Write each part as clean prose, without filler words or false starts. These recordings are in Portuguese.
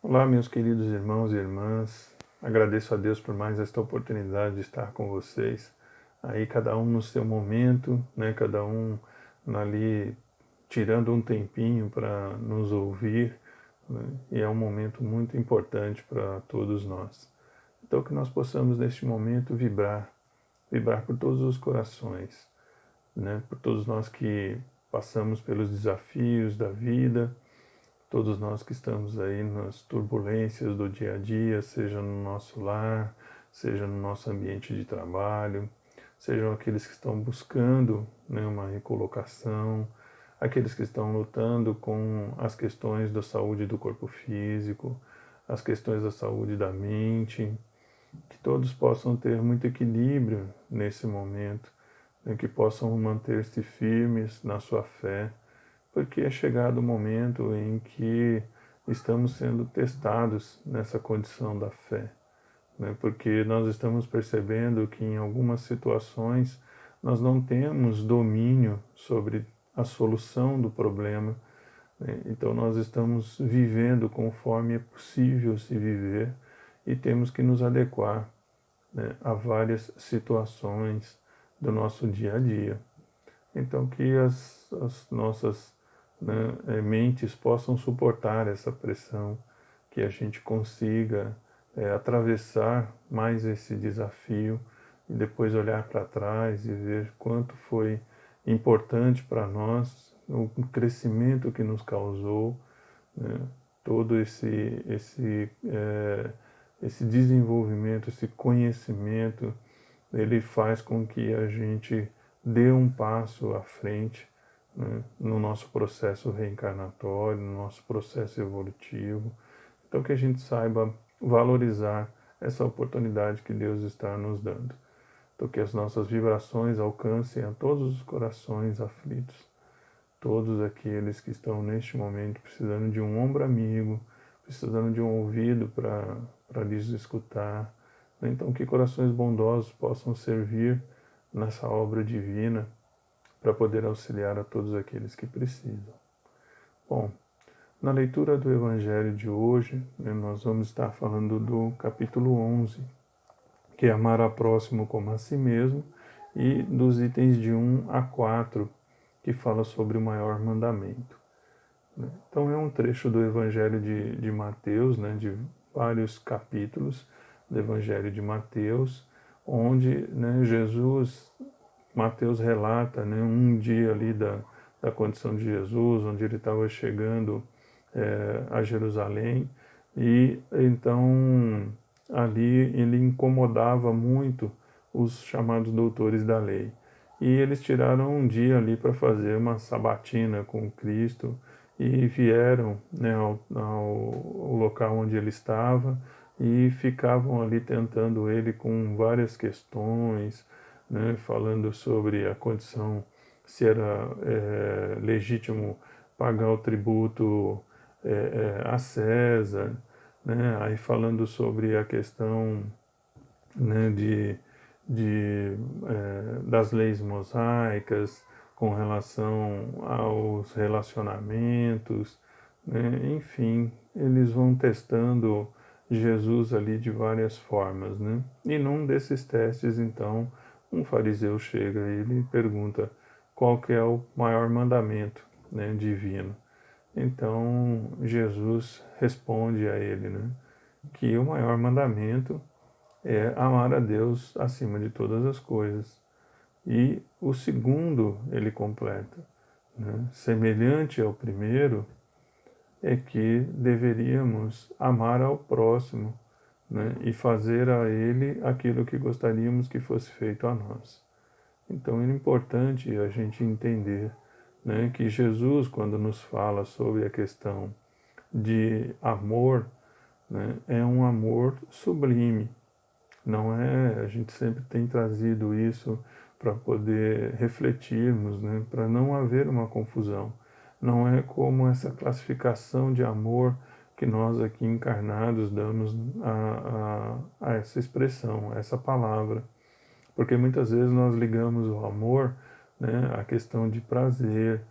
Olá, meus queridos irmãos e irmãs. Agradeço a Deus por mais esta oportunidade de estar com vocês. Aí, cada um no seu momento, né? Cada um ali tirando um tempinho para nos ouvir, né? E é um momento muito importante para todos nós. Então, que nós possamos neste momento vibrar por todos os corações, né? Por todos nós que passamos pelos desafios da vida, todos nós que estamos aí nas turbulências do dia a dia, seja no nosso lar, seja no nosso ambiente de trabalho, sejam aqueles que estão buscando, né, uma recolocação, aqueles que estão lutando com as questões da saúde do corpo físico, as questões da saúde da mente, que todos possam ter muito equilíbrio nesse momento, né, que possam manter-se firmes na sua fé, porque é chegado o momento em que estamos sendo testados nessa condição da fé, né? Porque nós estamos percebendo que em algumas situações nós não temos domínio sobre a solução do problema, né? Então nós estamos vivendo conforme é possível se viver e temos que nos adequar, né, a várias situações do nosso dia a dia. Então, que as nossas, né, mentes possam suportar essa pressão, que a gente consiga atravessar mais esse desafio e depois olhar para trás e ver quanto foi importante para nós, o crescimento que nos causou, né, todo esse desenvolvimento, esse conhecimento, ele faz com que a gente dê um passo à frente, né, no nosso processo reencarnatório, no nosso processo evolutivo. Então, que a gente saiba valorizar essa oportunidade que Deus está nos dando. Então, que as nossas vibrações alcancem a todos os corações aflitos, todos aqueles que estão neste momento precisando de um ombro amigo, precisando de um ouvido para lhes escutar. Então, que corações bondosos possam servir nessa obra divina para poder auxiliar a todos aqueles que precisam. Bom, na leitura do Evangelho de hoje, né, nós vamos estar falando do capítulo 11, que é amar a próximo como a si mesmo, e dos itens de 1 a 4, que fala sobre o maior mandamento. Então é um trecho do Evangelho de Mateus, né, de vários capítulos do Evangelho de Mateus, onde, né, Mateus relata, né, um dia ali da condição de Jesus, onde ele estava chegando a Jerusalém, e então ali ele incomodava muito os chamados doutores da lei. E eles tiraram um dia ali para fazer uma sabatina com Cristo e vieram, né, ao local onde ele estava e ficavam ali tentando ele com várias questões, né, falando sobre a condição, se era legítimo pagar o tributo a César, né, aí falando sobre a questão, né, das leis mosaicas com relação aos relacionamentos, né? Enfim, eles vão testando Jesus ali de várias formas, né? E num desses testes, então, um fariseu chega e ele pergunta qual que é o maior mandamento, né, divino. Então Jesus responde a ele, né, que o maior mandamento é amar a Deus acima de todas as coisas. E o segundo, ele completa, né, semelhante ao primeiro, é que deveríamos amar ao próximo, né, e fazer a ele aquilo que gostaríamos que fosse feito a nós. Então é importante a gente entender, né, que Jesus, quando nos fala sobre a questão de amor, né, é um amor sublime. Não é, a gente sempre tem trazido isso para poder refletirmos, né, para não haver uma confusão. Não é como essa classificação de amor que nós aqui encarnados damos a essa expressão, a essa palavra. Porque muitas vezes nós ligamos o amor, né, à questão de prazer,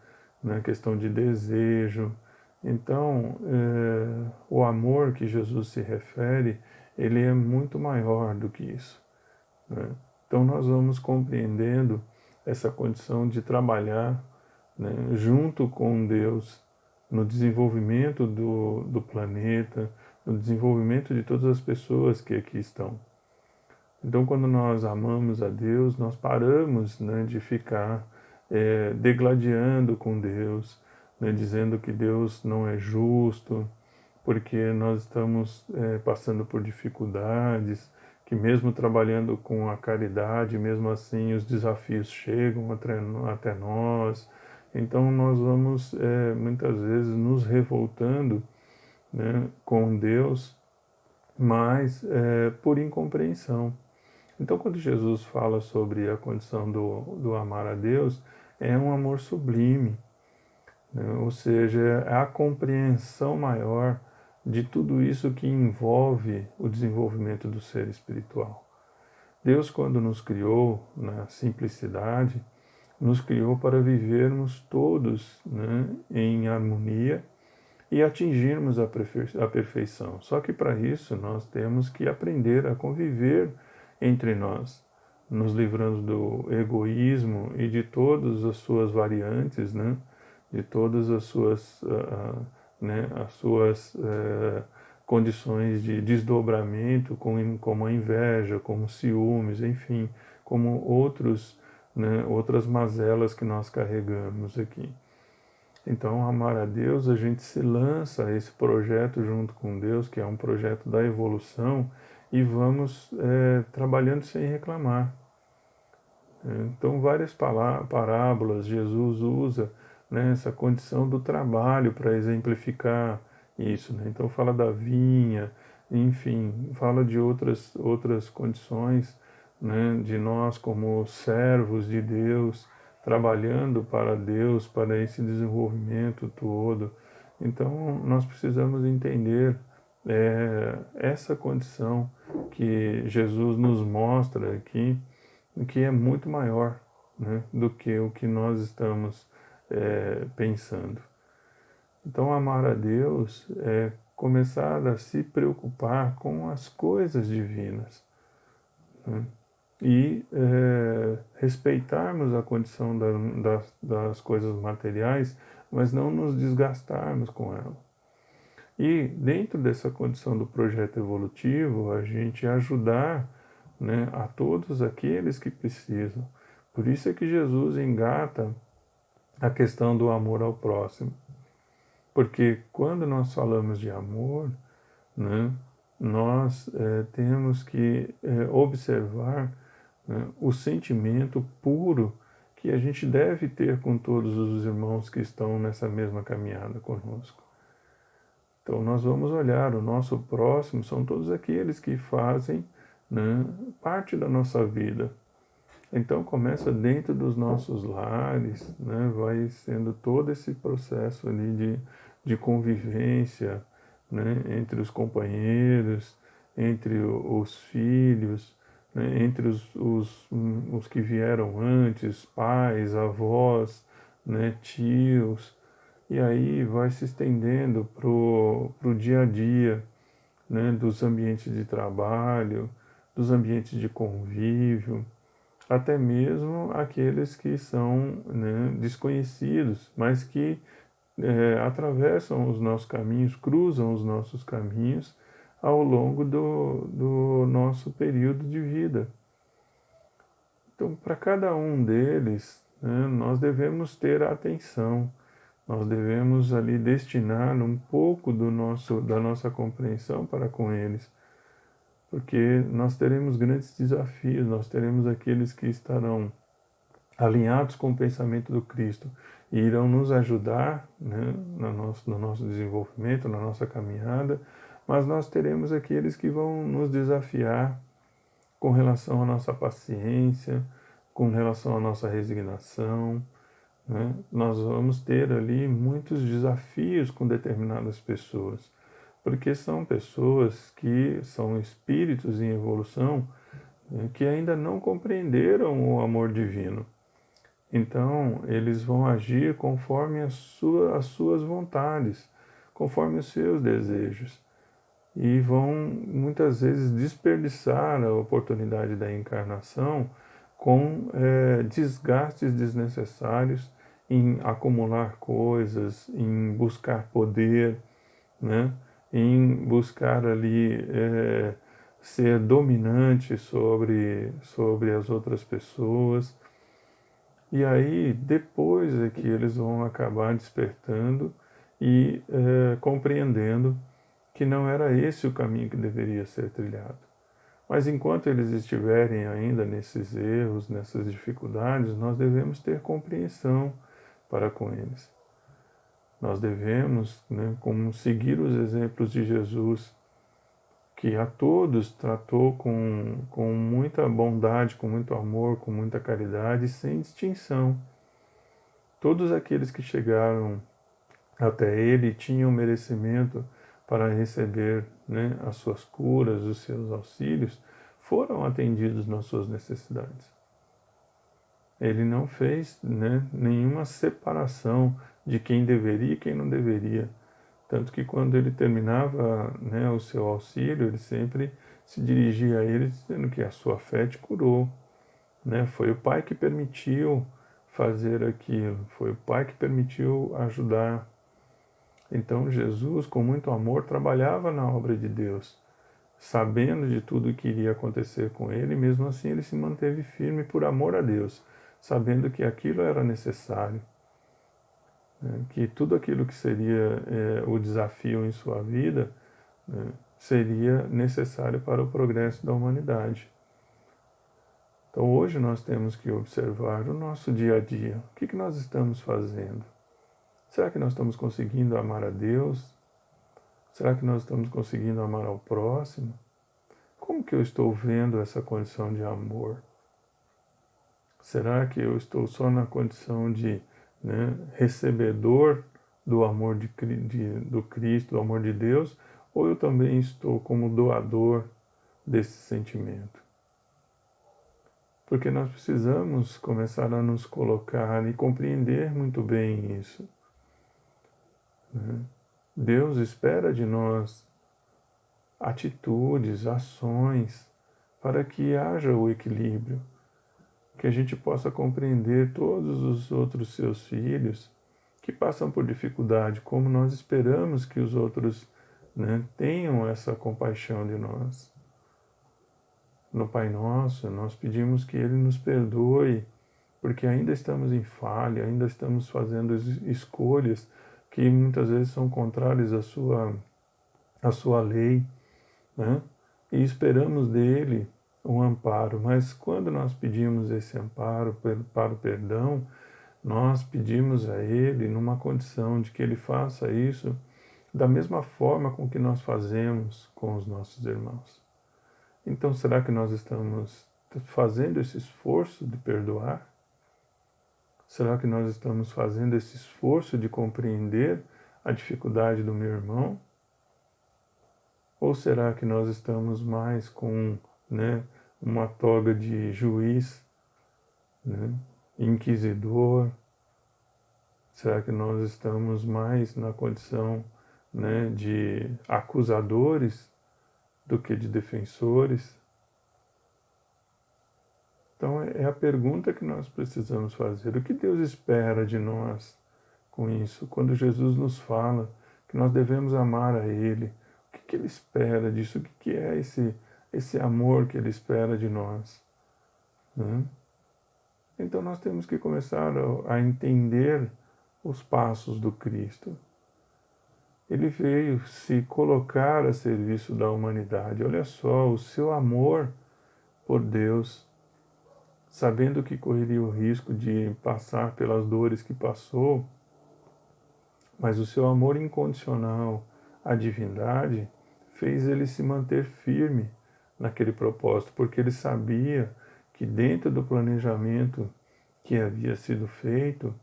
né, à questão de desejo, Então, o amor que Jesus se refere, ele é muito maior do que isso, né? Então, nós vamos compreendendo essa condição de trabalhar, né, junto com Deus no desenvolvimento do planeta, no desenvolvimento de todas as pessoas que aqui estão. Então, quando nós amamos a Deus, nós paramos, né, de ficar degladiando com Deus, né, dizendo que Deus não é justo, porque nós estamos passando por dificuldades, que mesmo trabalhando com a caridade, mesmo assim os desafios chegam até nós. Então, nós vamos muitas vezes nos revoltando, né, com Deus, mas por incompreensão. Então, quando Jesus fala sobre a condição do amar a Deus, é um amor sublime, né? Ou seja, é a compreensão maior de tudo isso que envolve o desenvolvimento do ser espiritual. Deus, quando nos criou na simplicidade, nos criou para vivermos todos, né, em harmonia e atingirmos a perfeição. Só que para isso nós temos que aprender a conviver entre nós, nos livrando do egoísmo e de todas as suas variantes, né? De todas as suas, né, as suas condições de desdobramento, como a inveja, como ciúmes, enfim, como outros, né, outras mazelas que nós carregamos aqui. Então, amar a Deus, a gente se lança a esse projeto junto com Deus, que é um projeto da evolução, e vamos trabalhando sem reclamar. Então, várias parábolas Jesus usa, né, essa condição do trabalho para exemplificar isso, né? Então, fala da vinha, enfim, fala de outras condições, né, de nós como servos de Deus, trabalhando para Deus, para esse desenvolvimento todo. Então, nós precisamos entender essa condição que Jesus nos mostra aqui, que é muito maior, né, do que o que nós estamos pensando. Então, amar a Deus é começar a se preocupar com as coisas divinas, né, e respeitarmos a condição das coisas materiais, mas não nos desgastarmos com ela. E dentro dessa condição do projeto evolutivo, a gente ajudar, né, a todos aqueles que precisam. Por isso é que Jesus engata a questão do amor ao próximo. Porque quando nós falamos de amor, né, nós temos que observar, né, o sentimento puro que a gente deve ter com todos os irmãos que estão nessa mesma caminhada conosco. Então, nós vamos olhar o nosso próximo, são todos aqueles que fazem, né, parte da nossa vida. Então, começa dentro dos nossos lares, né, vai sendo todo esse processo ali de convivência, né, entre os companheiros, entre os filhos, né, entre os que vieram antes, pais, avós, né, tios, e aí vai se estendendo pro dia a dia, né, dos ambientes de trabalho, dos ambientes de convívio, até mesmo aqueles que são, né, desconhecidos, mas que atravessam os nossos caminhos, cruzam os nossos caminhos ao longo do nosso período de vida. Então, para cada um deles, né, nós devemos ter atenção, nós devemos ali destinar um pouco da nossa compreensão para com eles, porque nós teremos grandes desafios, nós teremos aqueles que estarão alinhados com o pensamento do Cristo e irão nos ajudar, né, no nosso desenvolvimento, na nossa caminhada, mas nós teremos aqueles que vão nos desafiar com relação à nossa paciência, com relação à nossa resignação, né? Nós vamos ter ali muitos desafios com determinadas pessoas, porque são pessoas que são espíritos em evolução, né, que ainda não compreenderam o amor divino. Então, eles vão agir conforme as suas vontades, conforme os seus desejos. E vão, muitas vezes, desperdiçar a oportunidade da encarnação com desgastes desnecessários em acumular coisas, em buscar poder, né? Em buscar ali ser dominante sobre as outras pessoas. E aí, depois é que eles vão acabar despertando e compreendendo que não era esse o caminho que deveria ser trilhado. Mas enquanto eles estiverem ainda nesses erros, nessas dificuldades, nós devemos ter compreensão para com eles. Nós devemos, como seguir os exemplos de Jesus, que a todos tratou com muita bondade, com muito amor, com muita caridade, sem distinção. Todos aqueles que chegaram até ele tinham merecimento para receber as suas curas, os seus auxílios, foram atendidos nas suas necessidades. Ele não fez nenhuma separação de quem deveria e quem não deveria. Tanto que quando ele terminava o seu auxílio, ele sempre se dirigia a ele dizendo que a sua fé te curou. Foi o Pai que permitiu fazer aquilo, foi o Pai que permitiu ajudar. Então Jesus, com muito amor, trabalhava na obra de Deus, sabendo de tudo o que iria acontecer com ele, mesmo assim ele se manteve firme por amor a Deus, sabendo que aquilo era necessário, que tudo aquilo que seria o desafio em sua vida seria necessário para o progresso da humanidade. Então hoje nós temos que observar o nosso dia a dia. O que nós estamos fazendo? Será que nós estamos conseguindo amar a Deus? Será que nós estamos conseguindo amar ao próximo? Como que eu estou vendo essa condição de amor? Será que eu estou só na condição de recebedor do amor do Cristo, do amor de Deus, ou eu também estou como doador desse sentimento? Porque nós precisamos começar a nos colocar e compreender muito bem isso. Deus espera de nós atitudes, ações, para que haja o equilíbrio, que a gente possa compreender todos os outros seus filhos que passam por dificuldade, como nós esperamos que os outros tenham essa compaixão de nós. No Pai Nosso, nós pedimos que Ele nos perdoe, porque ainda estamos em falha, ainda estamos fazendo escolhas que muitas vezes são contrárias à sua lei, e esperamos dele um amparo. Mas quando nós pedimos esse amparo para o perdão, nós pedimos a ele numa condição de que ele faça isso da mesma forma com que nós fazemos com os nossos irmãos. Então, será que nós estamos fazendo esse esforço de perdoar? Será que nós estamos fazendo esse esforço de compreender a dificuldade do meu irmão? Ou será que nós estamos mais com uma toga de juiz, inquisidor? Será que nós estamos mais na condição de acusadores do que de defensores? Então é a pergunta que nós precisamos fazer. O que Deus espera de nós com isso? Quando Jesus nos fala que nós devemos amar a Ele, o que Ele espera disso? O que é esse amor que Ele espera de nós? Então nós temos que começar a entender os passos do Cristo. Ele veio se colocar a serviço da humanidade. Olha só, o seu amor por Deus, sabendo que correria o risco de passar pelas dores que passou, mas o seu amor incondicional à divindade fez ele se manter firme naquele propósito, porque ele sabia que dentro do planejamento que havia sido feito,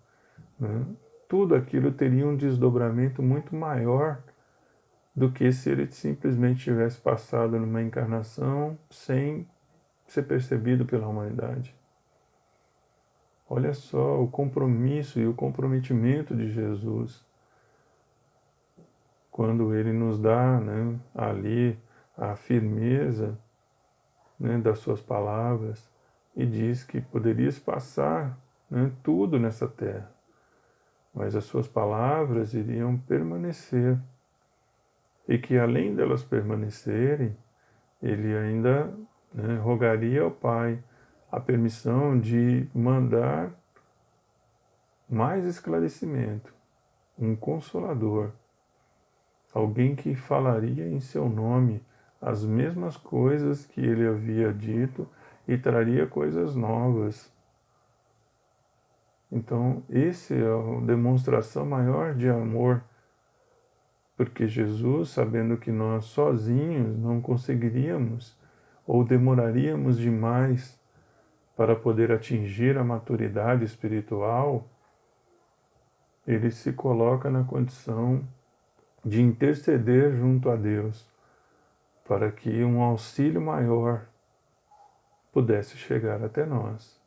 tudo aquilo teria um desdobramento muito maior do que se ele simplesmente tivesse passado numa encarnação sem ser percebido pela humanidade. Olha só o compromisso e o comprometimento de Jesus quando Ele nos dá, né, ali a firmeza, né, das suas palavras e diz que poderias passar, né, tudo nessa terra, mas as suas palavras iriam permanecer e que além delas permanecerem, Ele ainda, né, rogaria ao Pai a permissão de mandar mais esclarecimento, um consolador, alguém que falaria em seu nome as mesmas coisas que ele havia dito e traria coisas novas. Então, esse é a demonstração maior de amor, porque Jesus, sabendo que nós sozinhos não conseguiríamos ou demoraríamos demais para poder atingir a maturidade espiritual, ele se coloca na condição de interceder junto a Deus para que um auxílio maior pudesse chegar até nós,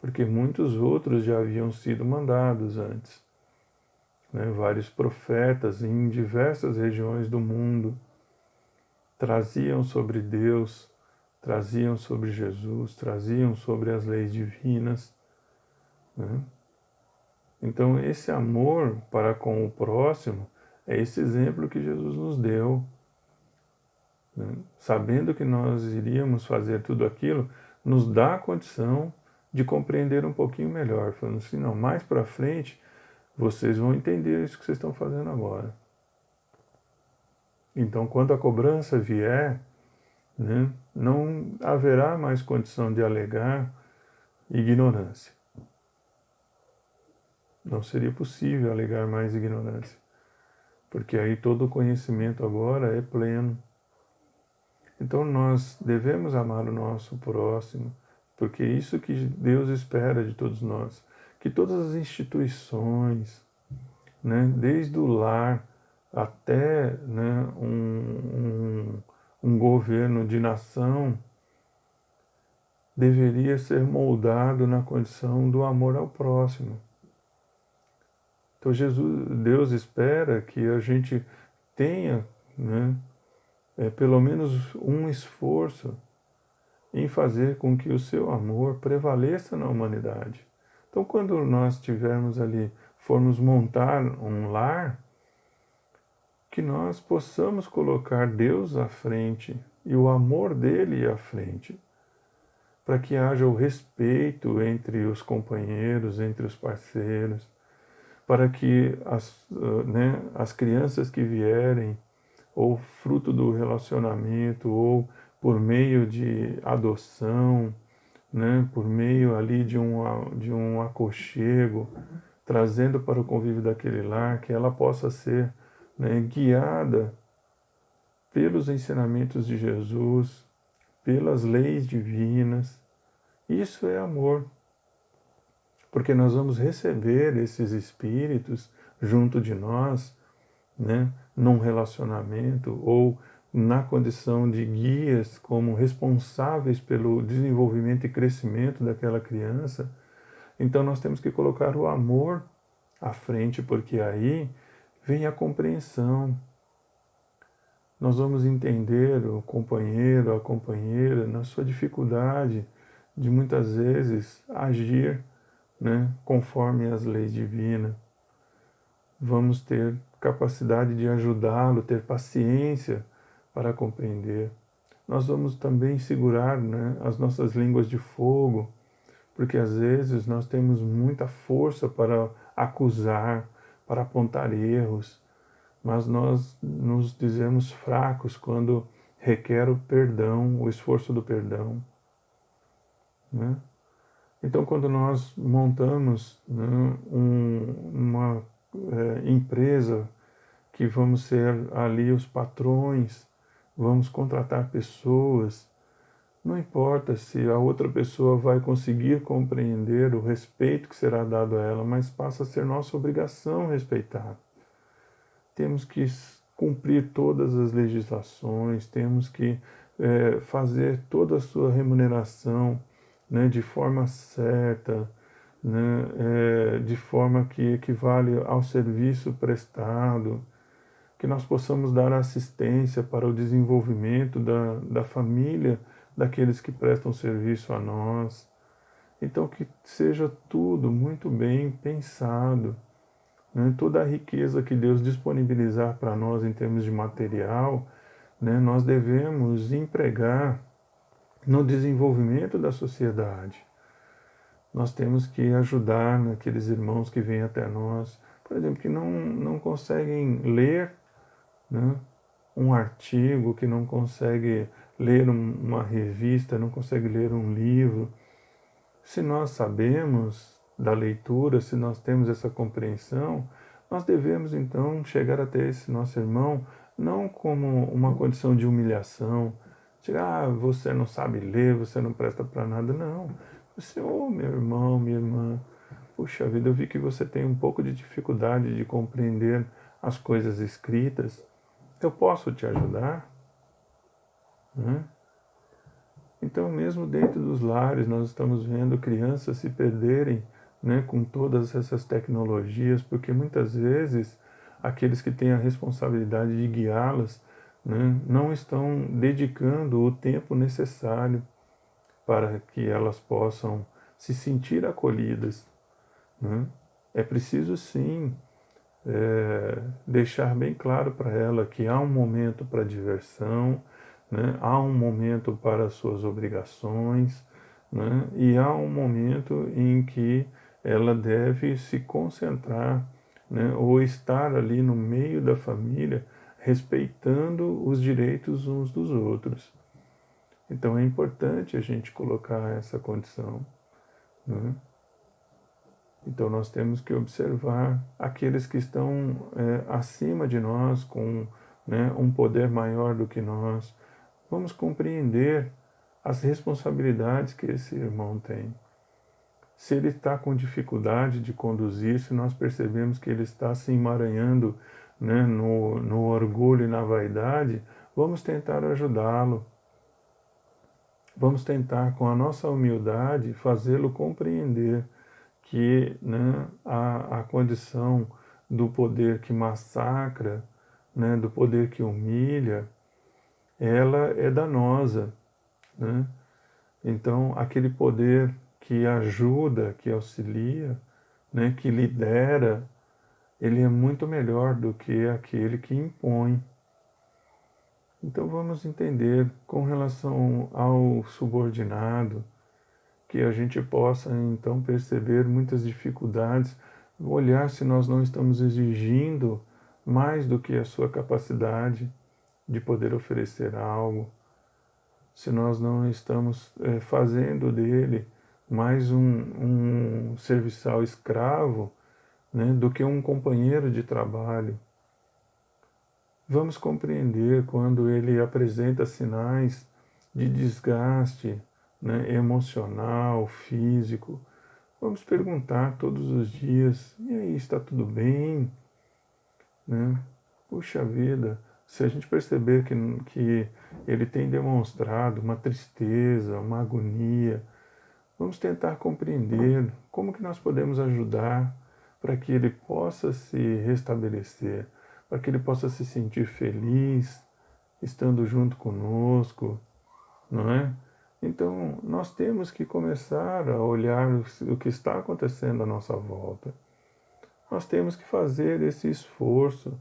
porque muitos outros já haviam sido mandados antes, né? Vários profetas em diversas regiões do mundo traziam sobre Deus, traziam sobre Jesus, traziam sobre as leis divinas, né? Então, esse amor para com o próximo é esse exemplo que Jesus nos deu, né? Sabendo que nós iríamos fazer tudo aquilo, nos dá a condição de compreender um pouquinho melhor, falando assim, não, mais para frente vocês vão entender isso que vocês estão fazendo agora. Então, quando a cobrança vier, né, não haverá mais condição de alegar ignorância. Não seria possível alegar mais ignorância, porque aí todo o conhecimento agora é pleno. Então nós devemos amar o nosso próximo, porque é isso que Deus espera de todos nós, que todas as instituições, né, desde o lar até, né, um governo de nação, deveria ser moldado na condição do amor ao próximo. Então Deus espera que a gente tenha, né, pelo menos um esforço em fazer com que o seu amor prevaleça na humanidade. Então, quando nós estivermos ali, formos montar um lar, que nós possamos colocar Deus à frente e o amor dele à frente, para que haja o respeito entre os companheiros, entre os parceiros, para que as crianças que vierem, ou fruto do relacionamento, ou por meio de adoção, né, por meio ali de um aconchego, trazendo para o convívio daquele lar, que ela possa ser, né, guiada pelos ensinamentos de Jesus, pelas leis divinas. Isso é amor, porque nós vamos receber esses espíritos junto de nós, né, num relacionamento ou na condição de guias como responsáveis pelo desenvolvimento e crescimento daquela criança. Então nós temos que colocar o amor à frente, porque aí vem a compreensão. Nós vamos entender o companheiro, a companheira, na sua dificuldade de muitas vezes agir, né, conforme as leis divinas. Vamos ter capacidade de ajudá-lo, ter paciência para compreender. Nós vamos também segurar, né, as nossas línguas de fogo, porque às vezes nós temos muita força para acusar, para apontar erros, mas nós nos dizemos fracos quando requer o perdão, o esforço do perdão, né? Então, quando nós montamos, né, uma empresa que vamos ser ali os patrões, vamos contratar pessoas, não importa se a outra pessoa vai conseguir compreender o respeito que será dado a ela, mas passa a ser nossa obrigação respeitar. Temos que cumprir todas as legislações, temos que fazer toda a sua remuneração, né, de forma certa, né, de forma que equivale ao serviço prestado, que nós possamos dar assistência para o desenvolvimento da família daqueles que prestam serviço a nós. Então, que seja tudo muito bem pensado, né? Toda a riqueza que Deus disponibilizar para nós em termos de material, né, nós devemos empregar no desenvolvimento da sociedade. Nós temos que ajudar aqueles irmãos que vêm até nós, por exemplo, que não conseguem ler, né, um artigo, que não consegue ler uma revista, não consegue ler um livro. Se nós sabemos da leitura, se nós temos essa compreensão, nós devemos então chegar até esse nosso irmão não como uma condição de humilhação, chegar, você não sabe ler, você não presta para nada, não. Você, meu irmão, minha irmã, puxa vida, eu vi que você tem um pouco de dificuldade de compreender as coisas escritas, eu posso te ajudar? Né? Então, mesmo dentro dos lares, nós estamos vendo crianças se perderem, né, com todas essas tecnologias, porque muitas vezes aqueles que têm a responsabilidade de guiá-las, né, não estão dedicando o tempo necessário para que elas possam se sentir acolhidas. Né? É preciso, sim, deixar bem claro para ela que há um momento para diversão, né? Há um momento para as suas obrigações, né? E há um momento em que ela deve se concentrar, né? Ou estar ali no meio da família, respeitando os direitos uns dos outros. Então é importante a gente colocar essa condição, né? Então nós temos que observar aqueles que estão acima de nós, com, né, um poder maior do que nós. Vamos compreender as responsabilidades que esse irmão tem. Se ele está com dificuldade de conduzir, se nós percebemos que ele está se emaranhando, né, no orgulho e na vaidade, vamos tentar ajudá-lo. Vamos tentar, com a nossa humildade, fazê-lo compreender que, né, a condição do poder que massacra, né, do poder que humilha, ela é danosa, né? Então, aquele poder que ajuda, que auxilia, né, que lidera, ele é muito melhor do que aquele que impõe. Então, vamos entender com relação ao subordinado, que a gente possa então perceber muitas dificuldades, olhar se nós não estamos exigindo mais do que a sua capacidade de poder oferecer algo, se nós não estamos fazendo dele mais um serviçal escravo, né, do que um companheiro de trabalho. Vamos compreender quando ele apresenta sinais de desgaste, né, emocional, físico. Vamos perguntar todos os dias: e aí, está tudo bem? Né? Puxa vida, se a gente perceber que ele tem demonstrado uma tristeza, uma agonia, vamos tentar compreender como que nós podemos ajudar para que ele possa se restabelecer, para que ele possa se sentir feliz estando junto conosco, não é? Então, nós temos que começar a olhar o que está acontecendo à nossa volta. Nós temos que fazer esse esforço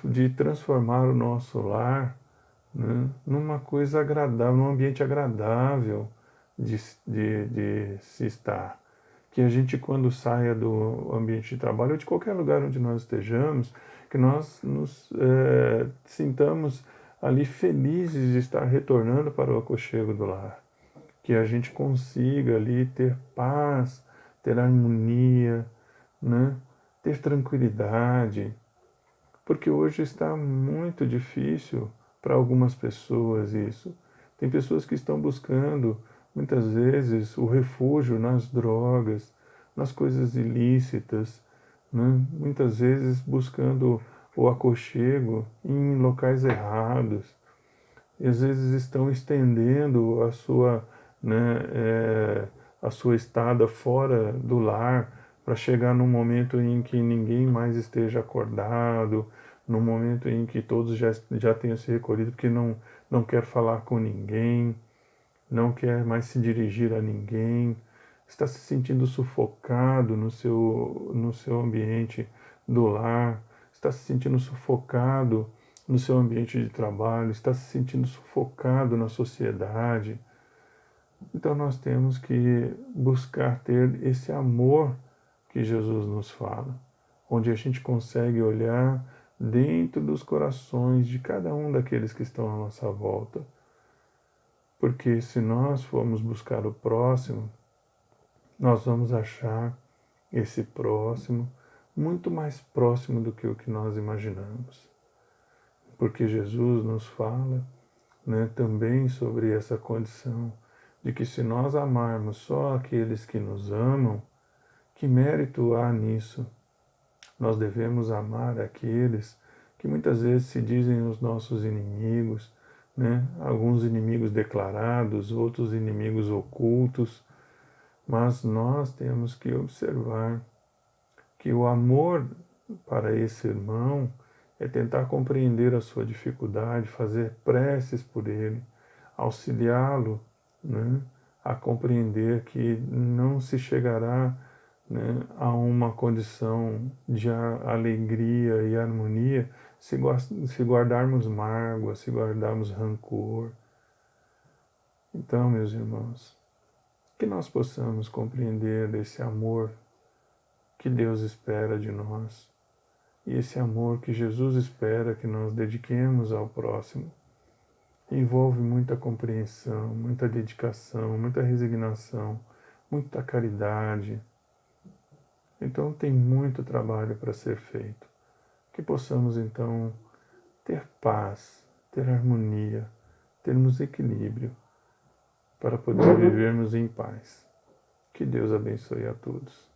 de transformar o nosso lar, né, numa coisa agradável, num ambiente agradável de se estar. Que a gente, quando saia do ambiente de trabalho, ou de qualquer lugar onde nós estejamos, que nós nos sintamos ali felizes de estar retornando para o aconchego do lar. Que a gente consiga ali ter paz, ter harmonia, né? Ter tranquilidade. Porque hoje está muito difícil para algumas pessoas isso. Tem pessoas que estão buscando, muitas vezes, o refúgio nas drogas, nas coisas ilícitas, né? Muitas vezes buscando o aconchego em locais errados. E às vezes estão estendendo né, a sua estada fora do lar para chegar num momento em que ninguém mais esteja acordado, no momento em que todos já tenham se recolhido, porque não quer falar com ninguém, não quer mais se dirigir a ninguém, está se sentindo sufocado no seu ambiente do lar, está se sentindo sufocado no seu ambiente de trabalho, está se sentindo sufocado na sociedade. Então nós temos que buscar ter esse amor que Jesus nos fala, onde a gente consegue olhar dentro dos corações de cada um daqueles que estão à nossa volta. Porque se nós formos buscar o próximo, nós vamos achar esse próximo muito mais próximo do que o que nós imaginamos. Porque Jesus nos fala, né, também sobre essa condição de que se nós amarmos só aqueles que nos amam, que mérito há nisso? Nós devemos amar aqueles que muitas vezes se dizem os nossos inimigos, né? Alguns inimigos declarados, outros inimigos ocultos, mas nós temos que observar que o amor para esse irmão é tentar compreender a sua dificuldade, fazer preces por ele, auxiliá-lo, né, a compreender que não se chegará, né, a uma condição de alegria e harmonia se guardarmos mágoa, se guardarmos rancor. Então, meus irmãos, que nós possamos compreender esse amor que Deus espera de nós e esse amor que Jesus espera que nós dediquemos ao próximo. Envolve muita compreensão, muita dedicação, muita resignação, muita caridade. Então tem muito trabalho para ser feito. Que possamos então ter paz, ter harmonia, termos equilíbrio para poder vivermos em paz. Que Deus abençoe a todos.